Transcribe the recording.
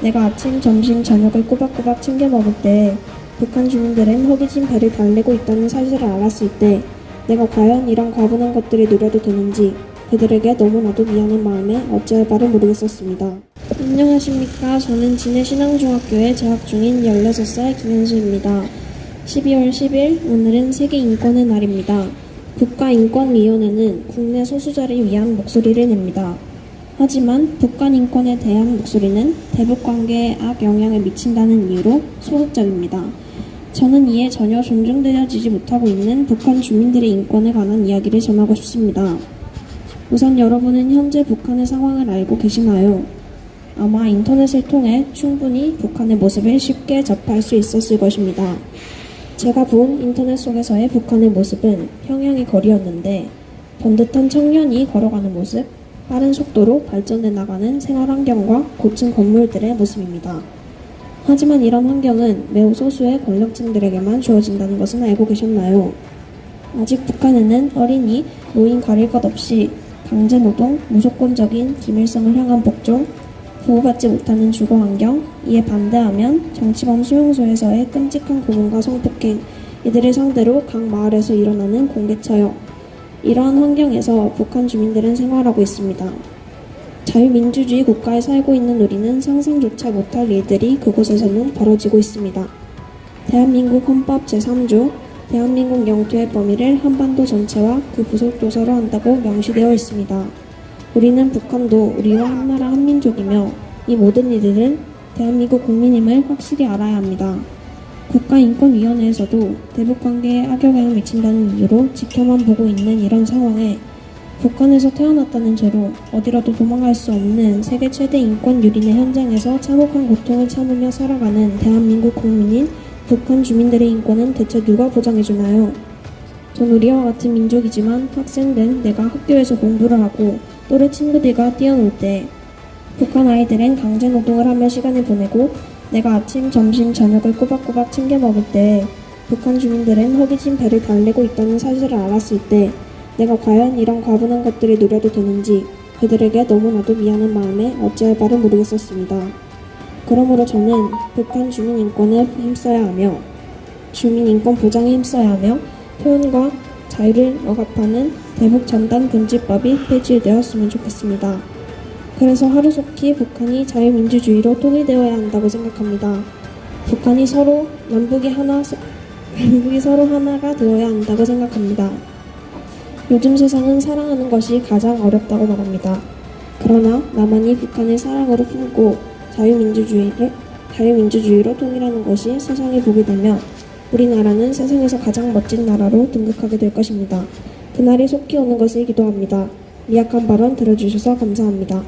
내가 아침, 점심, 저녁을 꼬박꼬박 챙겨 먹을 때 북한 주민들은 허기진 배를 달래고 있다는 사실을 알았을 때 내가 과연 이런 과분한 것들을 누려도 되는지 그들에게 너무나도 미안한 마음에 어찌할 바를 모르겠었습니다. 안녕하십니까. 저는 진해신앙중학교에 재학 중인 16살 김현수입니다. 12월 10일 오늘은 세계인권의 날입니다. 국가인권위원회는 국내 소수자를 위한 목소리를 냅니다. 하지만 북한 인권에 대한 목소리는 대북관계에 악영향을 미친다는 이유로 소극적입니다. 저는 이에 전혀 존중되어지지 못하고 있는 북한 주민들의 인권에 관한 이야기를 전하고 싶습니다. 우선 여러분은 현재 북한의 상황을 알고 계시나요? 아마 인터넷을 통해 충분히 북한의 모습을 쉽게 접할 수 있었을 것입니다. 제가 본 인터넷 속에서의 북한의 모습은 평양의 거리였는데 번듯한 청년이 걸어가는 모습, 빠른 속도로 발전해 나가는 생활환경과 고층 건물들의 모습입니다. 하지만 이런 환경은 매우 소수의 권력층들에게만 주어진다는 것은 알고 계셨나요? 아직 북한에는 어린이, 노인 가릴 것 없이 강제노동, 무조건적인 기밀성을 향한 복종, 보호받지 못하는 주거환경, 이에 반대하면 정치범 수용소에서의 끔찍한 고문과 성폭행, 이들을 상대로 각 마을에서 일어나는 공개 처형, 이러한 환경에서 북한 주민들은 생활하고 있습니다. 자유민주주의 국가에 살고 있는 우리는 상상조차 못할 일들이 그곳에서는 벌어지고 있습니다. 대한민국 헌법 제3조 대한민국 영토의 범위를 한반도 전체와 그 부속 도서로 한다고 명시되어 있습니다. 우리는 북한도 우리와 한나라 한민족이며 이 모든 이들은 대한민국 국민임을 확실히 알아야 합니다. 국가인권위원회에서도 대북관계에 악영향을 미친다는 이유로 지켜만 보고 있는 이런 상황에 북한에서 태어났다는 죄로 어디로도 도망갈 수 없는 세계 최대 인권 유린의 현장에서 참혹한 고통을 참으며 살아가는 대한민국 국민인 북한 주민들의 인권은 대체 누가 보장해주나요? 전 우리와 같은 민족이지만 학생된 내가 학교에서 공부를 하고 또래 친구들과 뛰어놀 때 북한 아이들은 강제노동을 하며 시간을 보내고 내가 아침, 점심, 저녁을 꼬박꼬박 챙겨 먹을 때 북한 주민들은 허기진 배를 달래고 있다는 사실을 알았을 때 내가 과연 이런 과분한 것들을 누려도 되는지 그들에게 너무나도 미안한 마음에 어찌할 바를 모르겠었습니다. 그러므로 저는 북한 주민 인권에 힘써야 하며 주민 인권 보장에 힘써야 하며 표현과 자유를 억압하는 대북 전단 금지법이 폐지되었으면 좋겠습니다. 그래서 하루속히 북한이 자유민주주의로 통일되어야 한다고 생각합니다. 북한이 서로 남북이 서로 하나가 되어야 한다고 생각합니다. 요즘 세상은 사랑하는 것이 가장 어렵다고 말합니다. 그러나 나만이 북한을 사랑으로 품고 자유민주주의로 통일하는 것이 세상이 보게 되면 우리나라는 세상에서 가장 멋진 나라로 등극하게 될 것입니다. 그날이 속히 오는 것을 기도합니다. 미약한 발언 들어주셔서 감사합니다.